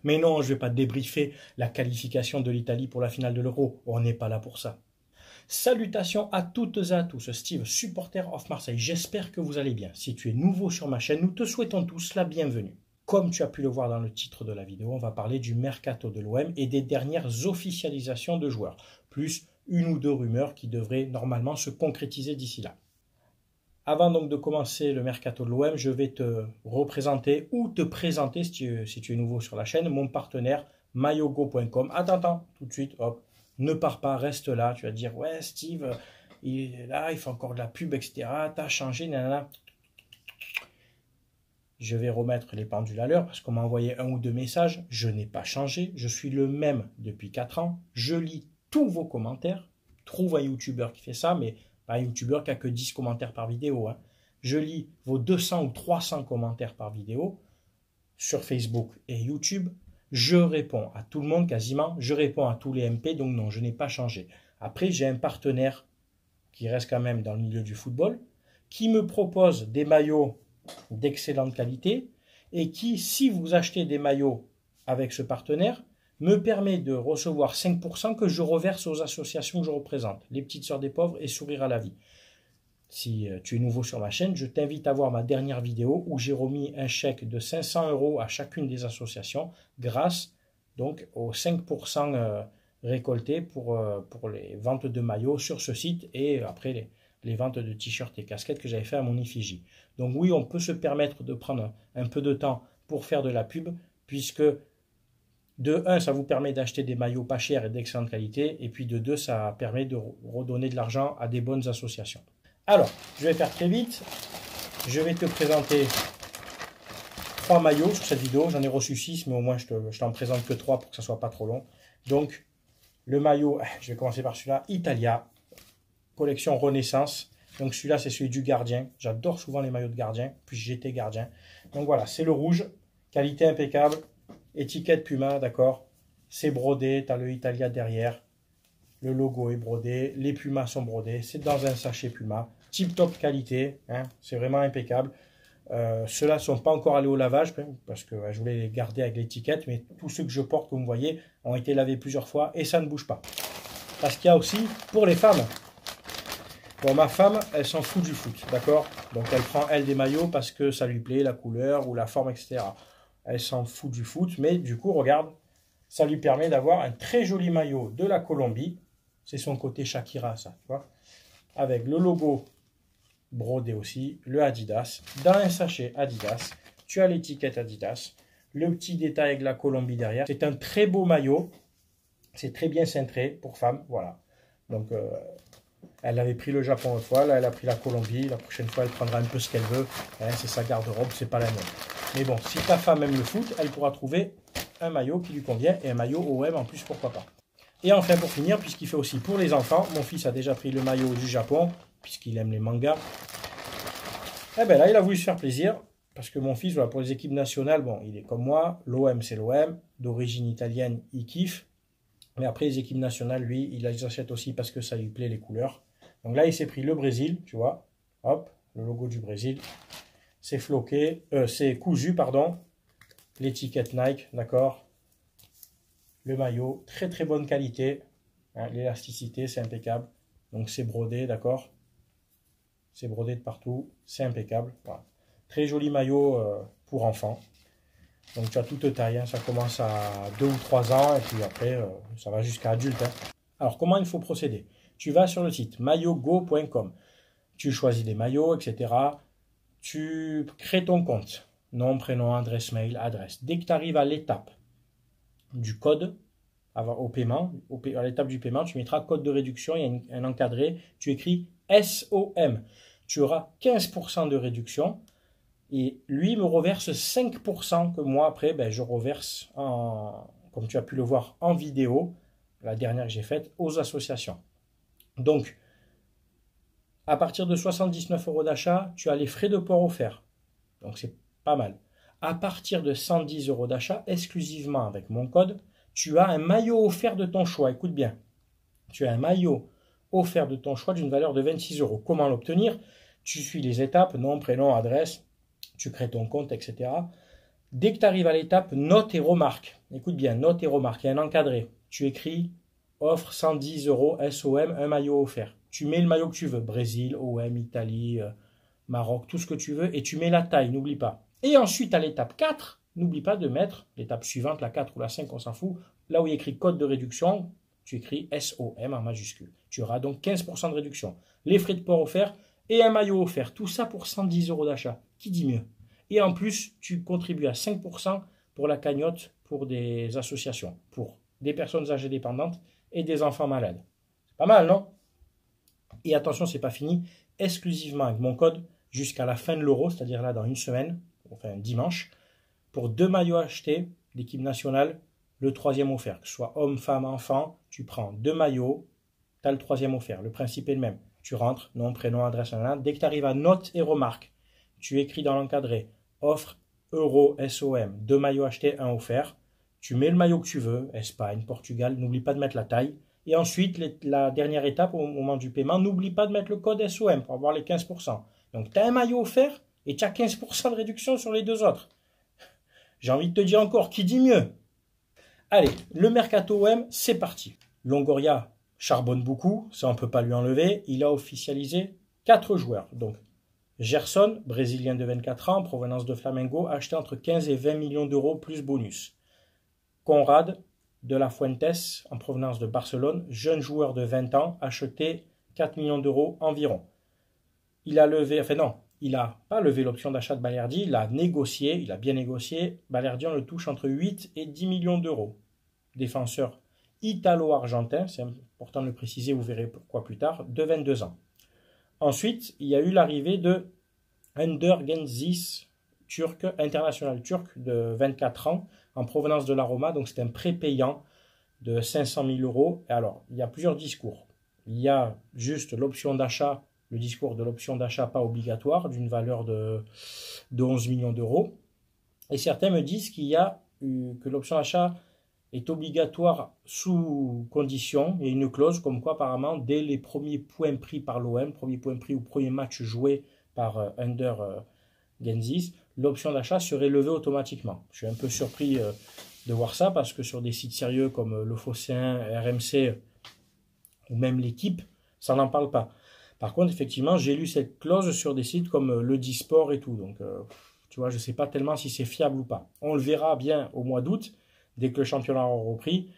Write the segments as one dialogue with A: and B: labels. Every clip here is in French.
A: Mais non, je ne vais pas débriefer la qualification de l'Italie pour la finale de l'Euro. On n'est pas là pour ça. Salutations à toutes et à tous, Steve, supporter of Marseille. J'espère que vous allez bien. Si tu es nouveau sur ma chaîne, nous te souhaitons tous la bienvenue. Comme tu as pu le voir dans le titre de la vidéo, on va parler du mercato de l'OM et des dernières officialisations de joueurs, plus une ou deux rumeurs qui devraient normalement se concrétiser d'ici là. Avant donc de commencer le mercato de l'OM, je vais te représenter ou te présenter, si tu es nouveau sur la chaîne, mon partenaire maillogo.com. Attends, tout de suite, hop, ne pars pas, reste là. Tu vas te dire, ouais Steve, il est là, il fait encore de la pub, etc. T'as changé, nanana. Je vais remettre les pendules à l'heure parce qu'on m'a envoyé un ou deux messages. Je n'ai pas changé, je suis le même depuis 4 ans. Je lis tous vos commentaires. Trouve un youtubeur qui fait ça, mais pas un youtubeur qui a que 10 commentaires par vidéo. Hein. Je lis vos 200 ou 300 commentaires par vidéo sur Facebook et YouTube. Je réponds à tout le monde quasiment. Je réponds à tous les MP, donc non, je n'ai pas changé. Après, j'ai un partenaire qui reste quand même dans le milieu du football, qui me propose des maillots d'excellente qualité et qui, si vous achetez des maillots avec ce partenaire, me permet de recevoir 5% que je reverse aux associations que je représente, les Petites Sœurs des Pauvres et Sourire à la Vie. Si tu es nouveau sur ma chaîne, je t'invite à voir ma dernière vidéo où j'ai remis un chèque de 500 € à chacune des associations grâce donc aux 5% récoltés pour les ventes de maillots sur ce site et après les ventes de t-shirts et casquettes que j'avais fait à mon effigie. Donc oui, on peut se permettre de prendre un peu de temps pour faire de la pub, puisque de 1, ça vous permet d'acheter des maillots pas chers et d'excellente qualité, et puis de 2, ça permet de redonner de l'argent à des bonnes associations. Alors, je vais faire très vite. Je vais te présenter 3 maillots sur cette vidéo. J'en ai reçu 6, mais au moins je t'en présente que 3 pour que ça soit pas trop long. Donc, le maillot, je vais commencer par celui-là, Italia. Collection Renaissance. Donc celui-là, c'est celui du gardien. J'adore souvent les maillots de gardien, puis j'étais gardien. Donc voilà, c'est le rouge. Qualité impeccable. Étiquette Puma, d'accord. C'est brodé, tu as le Italia derrière. Le logo est brodé. Les Pumas sont brodés. C'est dans un sachet Puma. Tip top qualité. Hein, c'est vraiment impeccable. Ceux-là ne sont pas encore allés au lavage, parce que je voulais les garder avec l'étiquette. Mais tous ceux que je porte, comme vous voyez, ont été lavés plusieurs fois et ça ne bouge pas. Parce qu'il y a aussi, pour les femmes, bon, ma femme, elle s'en fout du foot, d'accord? Donc, elle prend, elle, des maillots parce que ça lui plaît, la couleur ou la forme, etc. Elle s'en fout du foot, mais du coup, regarde, ça lui permet d'avoir un très joli maillot de la Colombie. C'est son côté Shakira, ça, tu vois? Avec le logo brodé aussi, le Adidas. Dans un sachet Adidas, tu as l'étiquette Adidas, le petit détail avec la Colombie derrière. C'est un très beau maillot. C'est très bien cintré pour femme, voilà. Donc, elle avait pris le Japon une fois, là elle a pris la Colombie, la prochaine fois elle prendra un peu ce qu'elle veut, hein, c'est sa garde-robe, c'est pas la mienne. Mais bon, si ta femme aime le foot, elle pourra trouver un maillot qui lui convient et un maillot OM en plus, pourquoi pas. Et enfin pour finir, puisqu'il fait aussi pour les enfants, mon fils a déjà pris le maillot du Japon, puisqu'il aime les mangas. Et bien là il a voulu se faire plaisir, parce que mon fils, voilà, pour les équipes nationales, bon il est comme moi, l'OM c'est l'OM, d'origine italienne, il kiffe. Mais après, les équipes nationales, lui, il les achète aussi parce que ça lui plaît, les couleurs. Donc là, il s'est pris le Brésil, tu vois. Hop, le logo du Brésil. C'est floqué, c'est cousu, pardon. L'étiquette Nike, d'accord. Le maillot, très très bonne qualité. Hein, l'élasticité, c'est impeccable. Donc c'est brodé, d'accord. C'est brodé de partout, c'est impeccable. Voilà. Très joli maillot pour enfants. Donc tu as toute taille, hein. Ça commence à 2 ou 3 ans et puis après ça va jusqu'à adulte. Hein. Alors comment il faut procéder? Tu vas sur le site maillogo.com, tu choisis des maillots, etc. Tu crées ton compte, nom, prénom, adresse mail, adresse. Dès que tu arrives à l'étape du code, au paiement, à l'étape du paiement, tu mettras code de réduction, il y a un encadré, tu écris SOM. Tu auras 15% de réduction. Et lui me reverse 5% que moi, après, ben, je reverse, comme tu as pu le voir en vidéo, la dernière que j'ai faite, aux associations. Donc, à partir de 79 € d'achat, tu as les frais de port offerts. Donc, c'est pas mal. À partir de 110 € d'achat, exclusivement avec mon code, tu as un maillot offert de ton choix. Écoute bien. Tu as un maillot offert de ton choix d'une valeur de 26 €. Comment l'obtenir? Tu suis les étapes, nom, prénom, adresse. Tu crées ton compte, etc. Dès que tu arrives à l'étape notes et remarques, écoute bien, notes et remarques, il y a un encadré. Tu écris offre 110 euros SOM, un maillot offert. Tu mets le maillot que tu veux, Brésil, OM, Italie, Maroc, tout ce que tu veux, et tu mets la taille, n'oublie pas. Et ensuite, à l'étape 4, n'oublie pas de mettre l'étape suivante, la 4 ou la 5, on s'en fout, là où il y a écrit code de réduction, tu écris SOM en majuscule. Tu auras donc 15% de réduction. Les frais de port offerts et un maillot offert. Tout ça pour 110 euros d'achat. Qui dit mieux? Et en plus, tu contribues à 5% pour la cagnotte pour des associations, pour des personnes âgées dépendantes et des enfants malades. C'est pas mal, non? Et attention, c'est pas fini. Exclusivement avec mon code jusqu'à la fin de l'Euro, c'est-à-dire là dans une semaine, enfin dimanche, pour 2 maillots achetés d'équipe nationale, le 3e offert. Que ce soit homme, femme, enfant, tu prends 2 maillots, tu as le 3e offert. Le principe est le même. Tu rentres, nom, prénom, adresse, dès que tu arrives à notes et remarques, tu écris dans l'encadré offre euro SOM, 2 maillots achetés, 1 offert. Tu mets le maillot que tu veux, Espagne, Portugal, n'oublie pas de mettre la taille. Et ensuite, la dernière étape au moment du paiement, n'oublie pas de mettre le code SOM pour avoir les 15%. Donc, tu as un maillot offert et tu as 15% de réduction sur les 2 autres. J'ai envie de te dire encore, qui dit mieux? Allez, le mercato OM, c'est parti. Longoria charbonne beaucoup, ça on ne peut pas lui enlever. Il a officialisé 4 joueurs. Donc, Gerson, brésilien de 24 ans, provenance de Flamengo, acheté entre 15 et 20 millions d'euros plus bonus. Conrad de la Fuentes, en provenance de Barcelone, jeune joueur de 20 ans, acheté 4 millions d'euros environ. Il a levé, enfin non, il n'a pas levé l'option d'achat de Balerdi, il a négocié, il a bien négocié. Balerdi, on le touche entre 8 et 10 millions d'euros. Défenseur italo-argentin, c'est important de le préciser, vous verrez pourquoi plus tard, de 22 ans. Ensuite, il y a eu l'arrivée de Önder Gençis, turc, international turc de 24 ans, en provenance de la Roma, donc c'est un prêt payant de 500 000 euros. Et alors, il y a plusieurs discours. Il y a juste l'option d'achat, le discours de l'option d'achat pas obligatoire, d'une valeur de 11 millions d'euros. Et certains me disent que l'option d'achat est obligatoire sous condition. Il y a une clause comme quoi apparemment dès les premiers points pris par l'OM, premier point pris ou premier match joué par Önder Gençis, l'option d'achat serait levée automatiquement. Je suis un peu surpris de voir ça parce que sur des sites sérieux comme Le Phocéen, RMC ou même l'équipe, ça n'en parle pas. Par contre, effectivement, j'ai lu cette clause sur des sites comme le Disport et tout. Donc, tu vois, je ne sais pas tellement si c'est fiable ou pas. On le verra bien au mois d'août, dès que le championnat aura repris.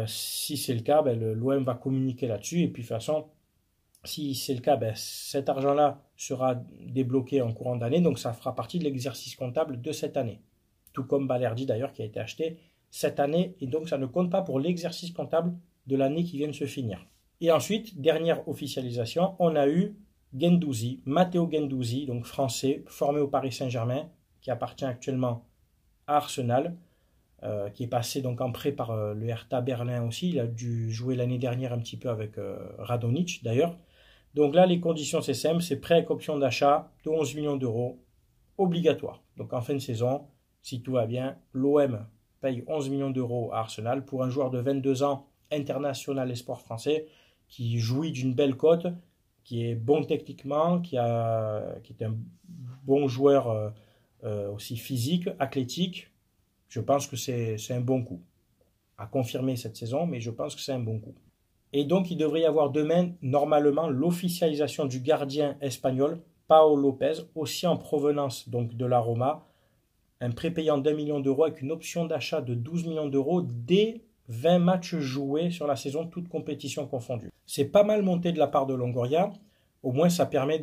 A: Si c'est le cas, l'OM va communiquer là-dessus. Et puis, de toute façon, si c'est le cas, cet argent-là sera débloqué en courant d'année. Donc, ça fera partie de l'exercice comptable de cette année. Tout comme Balerdi, d'ailleurs, qui a été acheté cette année. Et donc, ça ne compte pas pour l'exercice comptable de l'année qui vient de se finir. Et ensuite, dernière officialisation, on a eu Guendouzi, Matteo Guendouzi, donc français, formé au Paris Saint-Germain, qui appartient actuellement à Arsenal, qui est passé donc en prêt par le Hertha Berlin aussi. Il a dû jouer l'année dernière un petit peu avec Radonjic d'ailleurs. Donc là, les conditions, c'est simple, c'est prêt avec option d'achat de 11 millions d'euros, obligatoire. Donc en fin de saison, si tout va bien, l'OM paye 11 millions d'euros à Arsenal pour un joueur de 22 ans, international espoir français, qui jouit d'une belle cote, qui est bon techniquement, qui est un bon joueur aussi physique, athlétique. Je pense que c'est un bon coup. À confirmer cette saison, mais je pense que c'est un bon coup. Et donc, il devrait y avoir demain, normalement, l'officialisation du gardien espagnol, Pau Lopez, aussi en provenance donc de la Roma. Un prépayant d'1 million d'euros avec une option d'achat de 12 millions d'euros dès 20 matchs joués sur la saison, toutes compétitions confondues. C'est pas mal monté de la part de Longoria. Au moins, ça permet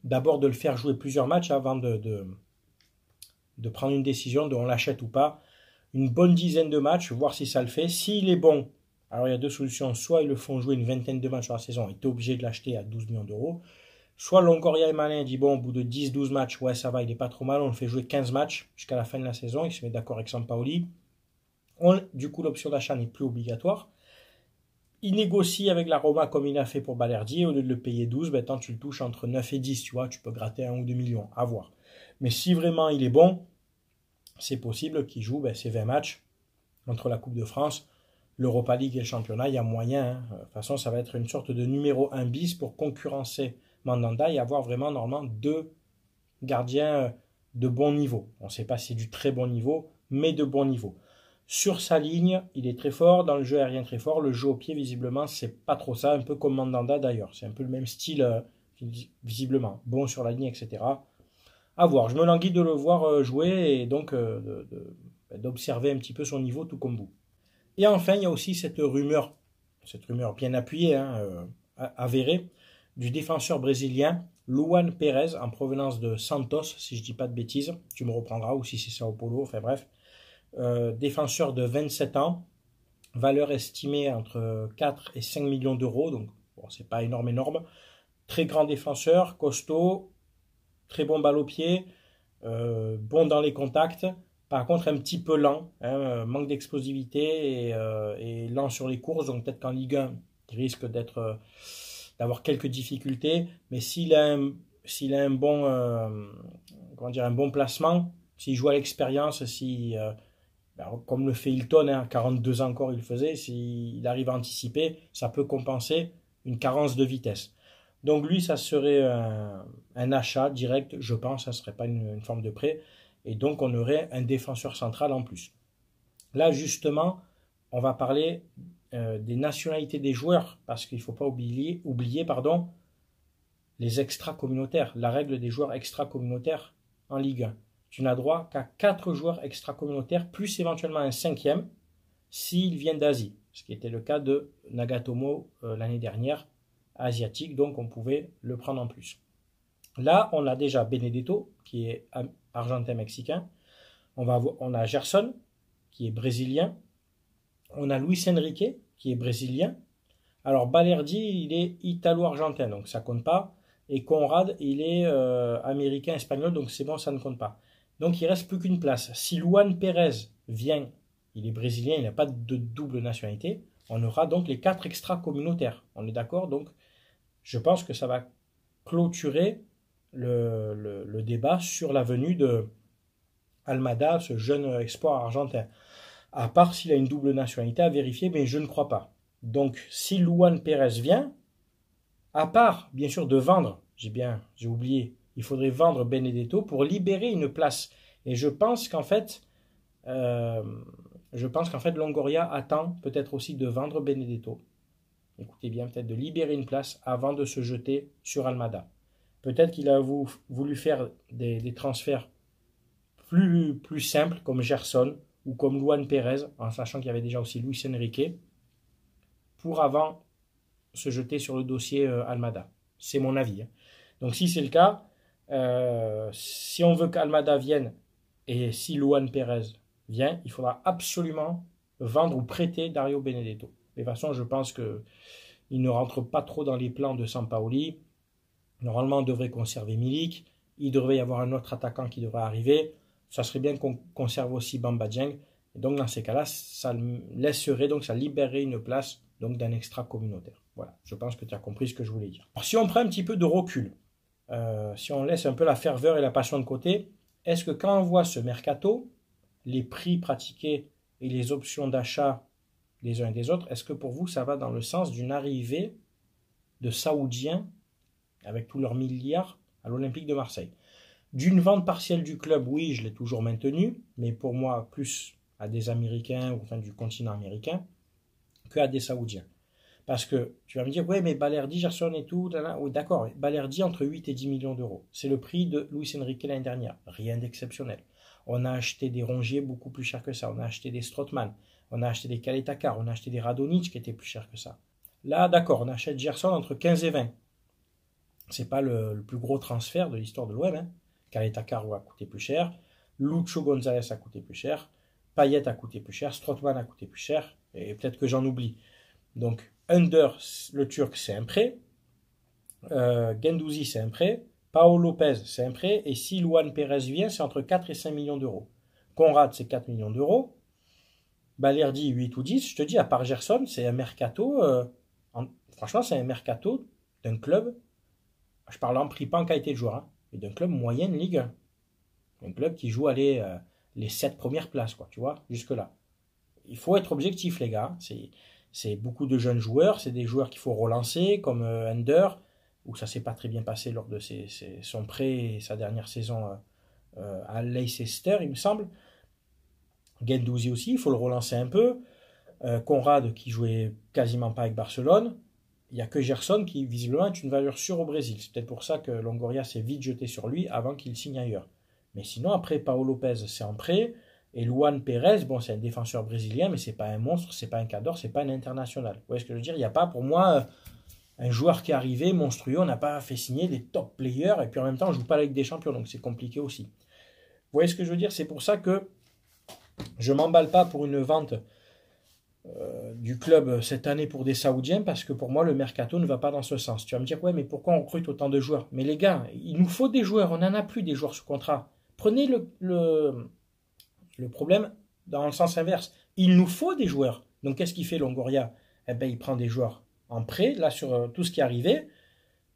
A: d'abord de le faire jouer plusieurs matchs avant de prendre une décision de on l'achète ou pas. Une bonne dizaine de matchs, voir si ça le fait. S'il est bon, alors il y a deux solutions. Soit ils le font jouer une vingtaine de matchs sur la saison et tu es obligé de l'acheter à 12 millions d'euros. Soit Longoria est malin et dit bon, au bout de 10-12 matchs, ouais ça va, il n'est pas trop mal, on le fait jouer 15 matchs jusqu'à la fin de la saison, il se met d'accord avec Sampaoli. Du coup, l'option d'achat n'est plus obligatoire. Il négocie avec la Roma comme il a fait pour Balerdi. Au lieu de le payer 12, tant tu le touches entre 9 et 10, tu vois, tu peux gratter 1 ou 2 millions, à voir. Mais si vraiment il est bon, c'est possible qu'il joue ces 20 matchs entre la Coupe de France, l'Europa League et le championnat. Il y a moyen. De toute façon, ça va être une sorte de numéro 1 bis pour concurrencer Mandanda et avoir vraiment normalement 2 gardiens de bon niveau. On ne sait pas si c'est du très bon niveau, mais de bon niveau. Sur sa ligne, il est très fort, dans le jeu aérien très fort. Le jeu au pied, visiblement, c'est pas trop ça, un peu comme Mandanda d'ailleurs. C'est un peu le même style, visiblement. Bon sur la ligne, etc. À voir. Je me languis de le voir jouer et donc d'observer un petit peu son niveau, tout comme vous. Et enfin, il y a aussi cette rumeur bien appuyée, avérée, du défenseur brésilien Luan Pérez, en provenance de Santos, si je ne dis pas de bêtises. Tu me reprendras, ou si c'est Sao Paulo, enfin bref. Défenseur de 27 ans, valeur estimée entre 4 et 5 millions d'euros, donc bon, c'est pas énorme. Très grand défenseur, costaud, très bon balle au pied, bon dans les contacts, par contre un petit peu lent, manque d'explosivité et lent sur les courses, donc peut-être qu'en Ligue 1, il risque d'avoir quelques difficultés, mais s'il a un bon, un bon placement, s'il joue à l'expérience, comme le fait Hilton, à 42 ans encore il le faisait, s'il arrive à anticiper, ça peut compenser une carence de vitesse. Donc lui, ça serait un achat direct, je pense, ça ne serait pas une forme de prêt, et donc on aurait un défenseur central en plus. Là, justement, on va parler des nationalités des joueurs, parce qu'il ne faut pas oublier les extra-communautaires, la règle des joueurs extra-communautaires en Ligue 1. Tu n'as droit qu'à 4 joueurs extra-communautaires, plus éventuellement un 5e, s'ils viennent d'Asie, ce qui était le cas de Nagatomo l'année dernière, asiatique, donc on pouvait le prendre en plus. Là, on a déjà Benedetto, qui est argentin-mexicain, on a Gerson, qui est brésilien, on a Luis Enrique, qui est brésilien. Alors Balerdi, il est italo-argentin, donc ça compte pas, et Conrad, il est américain-espagnol, donc c'est bon, ça ne compte pas. Donc il reste plus qu'une place. Si Luan Pérez vient, il est brésilien, il n'a pas de double nationalité, on aura donc les 4 extra-communautaires. On est d'accord? Donc je pense que ça va clôturer le débat sur la venue de Almada, ce jeune espoir argentin. À part s'il a une double nationalité à vérifier, mais je ne crois pas. Donc si Luan Pérez vient, à part bien sûr de vendre, j'ai oublié, il faudrait vendre Benedetto pour libérer une place. Et je pense qu'en fait, Longoria attend peut-être aussi de vendre Benedetto. Écoutez bien, peut-être de libérer une place avant de se jeter sur Almada. Peut-être qu'il a voulu faire des transferts plus simples, comme Gerson ou comme Luan Pérez, en sachant qu'il y avait déjà aussi Luis Enrique, pour avant se jeter sur le dossier Almada. C'est mon avis. Donc si c'est le cas, si on veut qu'Almada vienne et si Luan Pérez vient, il faudra absolument vendre ou prêter Dario Benedetto. De toute façon, je pense qu'il ne rentre pas trop dans les plans de Sampaoli. Normalement, on devrait conserver Milik. Il devrait y avoir un autre attaquant qui devrait arriver. Ça serait bien qu'on conserve aussi Bamba Dieng. Et donc, dans ces cas-là, ça libérerait une place donc d'un extra communautaire. Voilà, je pense que tu as compris ce que je voulais dire. Alors, si on prend un petit peu de recul, si on laisse un peu la ferveur et la passion de côté, est-ce que quand on voit ce mercato, les prix pratiqués et les options d'achat des uns et des autres, est-ce que pour vous, ça va dans le sens d'une arrivée de Saoudiens avec tous leurs milliards à l'Olympique de Marseille? D'une vente partielle du club, oui, je l'ai toujours maintenu, mais pour moi, plus à des Américains, ou enfin du continent américain, qu'à des Saoudiens. Parce que tu vas me dire, ouais, mais Balerdi, Gerson et tout, oui, d'accord, Balerdi entre 8 et 10 millions d'euros. C'est le prix de Luis Enrique l'année dernière. Rien d'exceptionnel. On a acheté des Rongier beaucoup plus cher que ça. On a acheté des Strootman. On a acheté des Kaletakar. On a acheté des Radonjic qui étaient plus chers que ça. Là, d'accord, on achète Gerson entre 15 et 20. C'est pas le plus gros transfert de l'histoire de l'OM. Hein. Kaletakar a coûté plus cher. Lucho González a coûté plus cher. Payet a coûté plus cher. Strootman a coûté plus cher. Et peut-être que j'en oublie. Donc, Under, le Turc, c'est un prêt. Guendouzi, c'est un prêt. Paolo Lopez, c'est un prêt. Et si Luan Pérez vient, c'est entre 4 et 5 millions d'euros. Conrad, c'est 4 millions d'euros. Balerdi, 8 ou 10. Je te dis, à part Gerson, c'est un mercato. Franchement, c'est un mercato d'un club. Je parle en prix, pas en qualité de joueur. Hein, mais d'un club moyenne Ligue 1. Un club qui joue les 7 premières places, quoi, tu vois, jusque-là. Il faut être objectif, les gars. C'est beaucoup de jeunes joueurs, c'est des joueurs qu'il faut relancer, comme Under, où ça ne s'est pas très bien passé lors de son prêt et sa dernière saison à Leicester, il me semble. Guendouzi aussi, il faut le relancer un peu. Conrad qui jouait quasiment pas avec Barcelone. Il n'y a que Gerson qui visiblement est une valeur sûre au Brésil. C'est peut-être pour ça que Longoria s'est vite jeté sur lui avant qu'il signe ailleurs. Mais sinon, après, Pau Lopez, c'est en prêt. Et Luan Pérez, bon, c'est un défenseur brésilien, mais c'est pas un monstre, c'est pas un cadre, c'est pas un international. Vous voyez ce que je veux dire? Il n'y a pas, pour moi, un joueur qui est arrivé monstrueux. On n'a pas fait signer des top players. Et puis en même temps, on ne joue pas avec des champions, donc c'est compliqué aussi. Vous voyez ce que je veux dire? C'est pour ça que je ne m'emballe pas pour une vente du club cette année pour des Saoudiens, parce que pour moi, le mercato ne va pas dans ce sens. Tu vas me dire, ouais, mais pourquoi on recrute autant de joueurs? Mais les gars, il nous faut des joueurs. On n'en a plus des joueurs sous contrat. Prenez le problème dans le sens inverse. Il nous faut des joueurs. Donc, qu'est-ce qu'il fait Longoria? Eh ben, il prend des joueurs en prêt. Là, sur tout ce qui est arrivé,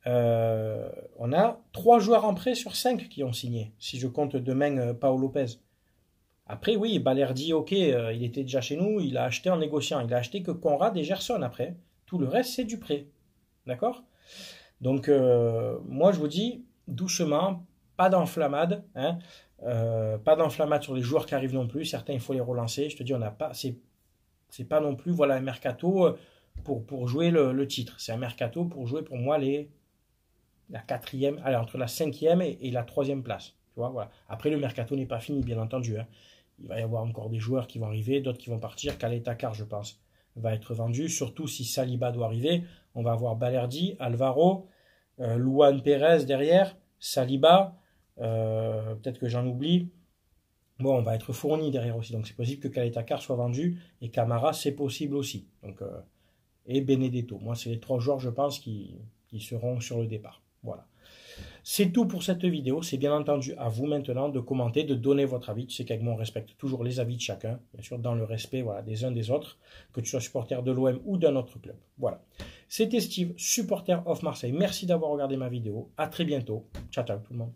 A: on a 3 joueurs en prêt sur 5 qui ont signé. Si je compte demain Pau Lopez. Après, oui, Balerdi, ok, il était déjà chez nous, il a acheté en négociant. Il a acheté que Conrad et Gerson après. Tout le reste, c'est du prêt. D'accord? Donc, moi, je vous dis, doucement, pas d'enflammade. Hein, pas d'enflammade sur les joueurs qui arrivent non plus. Certains, il faut les relancer. Je te dis, on n'a pas, c'est pas non plus, voilà, un mercato pour jouer le titre. C'est un mercato pour jouer, pour moi, la 4e, allez, entre la 5e et la 3e place. Tu vois, voilà. Après, le mercato n'est pas fini, bien entendu. Hein. Il va y avoir encore des joueurs qui vont arriver, d'autres qui vont partir. Calais Takar, je pense, va être vendu. Surtout si Saliba doit arriver. On va avoir Balerdi, Alvaro, Luan Pérez derrière, Saliba. Peut-être que j'en oublie. Bon, on va être fourni derrière aussi. Donc c'est possible que Calais Takar soit vendu. Et Camara, c'est possible aussi. Donc, et Benedetto. Moi, c'est les 3 joueurs, je pense, qui seront sur le départ. Voilà. C'est tout pour cette vidéo. C'est bien entendu à vous maintenant de commenter, de donner votre avis. Tu sais qu'avec moi, on respecte toujours les avis de chacun, bien sûr, dans le respect, voilà, des uns des autres, que tu sois supporter de l'OM ou d'un autre club. Voilà. C'était Steve, supporter of Marseille. Merci d'avoir regardé ma vidéo. À très bientôt. Ciao, ciao tout le monde.